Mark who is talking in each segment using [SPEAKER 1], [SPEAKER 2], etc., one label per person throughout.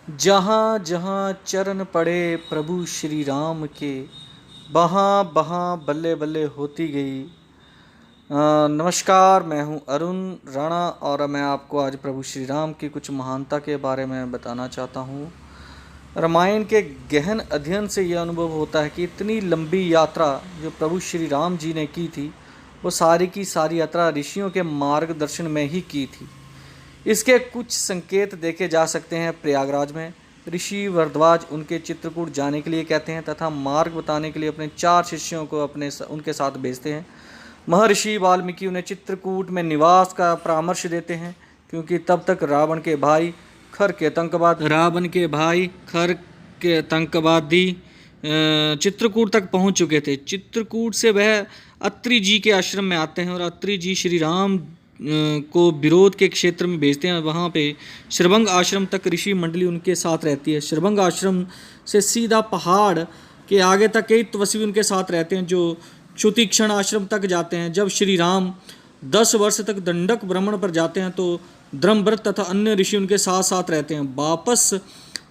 [SPEAKER 1] जहाँ जहाँ चरण पड़े प्रभु श्री राम के, वहाँ वहाँ बल्ले बल्ले होती गई। नमस्कार, मैं हूँ अरुण राणा और मैं आपको आज प्रभु श्री राम की कुछ महानता के बारे में बताना चाहता हूँ। रामायण के गहन अध्ययन से यह अनुभव होता है कि इतनी लंबी यात्रा जो प्रभु श्री राम जी ने की थी, वो सारी की सारी यात्रा ऋषियों के मार्गदर्शन में ही की थी। इसके कुछ संकेत देखे जा सकते हैं। प्रयागराज में ऋषि भारद्वाज उनके चित्रकूट जाने के लिए कहते हैं तथा मार्ग बताने के लिए अपने 4 शिष्यों को उनके साथ भेजते हैं। महर्षि वाल्मीकि उन्हें चित्रकूट में निवास का परामर्श देते हैं, क्योंकि तब तक रावण के भाई खर के आतंकवादी चित्रकूट तक पहुंच चुके थे। चित्रकूट से वह अत्रि जी के आश्रम में आते हैं और अत्रि जी श्री राम को विरोध के क्षेत्र में भेजते हैं। वहाँ पे श्रभंग आश्रम तक ऋषि मंडली उनके साथ रहती है। श्रभंग आश्रम से सीधा पहाड़ के आगे तक कई तपस्वी उनके साथ रहते हैं, जो क्षुतिक्षण आश्रम तक जाते हैं। जब श्री राम 10 वर्ष तक दंडक भ्रमण पर जाते हैं तो धर्मव्रत तथा अन्य ऋषि उनके साथ साथ रहते हैं। वापस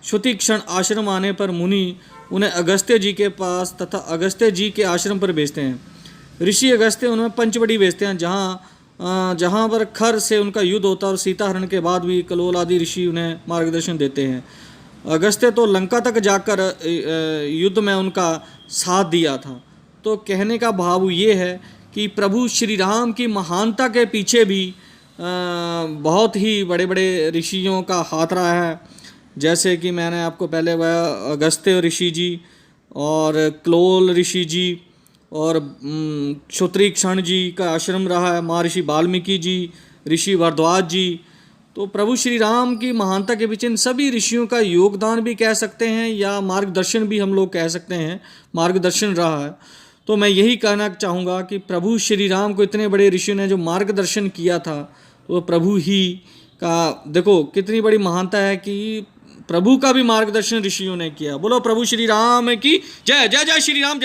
[SPEAKER 1] क्षुतिक्षण आश्रम आने पर मुनि उन्हें अगस्त्य जी के पास तथा अगस्त्य जी के आश्रम पर भेजते हैं। ऋषि अगस्त्य उन्हें पंचवटी भेजते हैं, जहाँ पर खर से उनका युद्ध होता है और सीता हरण के बाद भी कलोल आदि ऋषि उन्हें मार्गदर्शन देते हैं। अगस्त्य तो लंका तक जाकर युद्ध में उनका साथ दिया था। तो कहने का भाव ये है कि प्रभु श्री राम की महानता के पीछे भी बहुत ही बड़े बड़े ऋषियों का हाथ रहा है। जैसे कि मैंने आपको पहले वह अगस्त्य ऋषि जी और कलोल ऋषि जी और क्षुत्रिक्षण जी का आश्रम रहा है, महर्षि वाल्मीकि जी, ऋषि भारद्वाज जी। तो प्रभु श्री राम की महानता के पीछे इन सभी ऋषियों का योगदान भी कह सकते हैं या मार्गदर्शन भी हम लोग कह सकते हैं, मार्गदर्शन रहा है। तो मैं यही कहना चाहूँगा कि प्रभु श्री राम को इतने बड़े ऋषियों ने जो मार्गदर्शन किया था, तो प्रभु ही का देखो कितनी बड़ी महानता है कि प्रभु का भी मार्गदर्शन ऋषियों ने किया। बोलो प्रभु श्री राम की जय। जय जय श्री राम।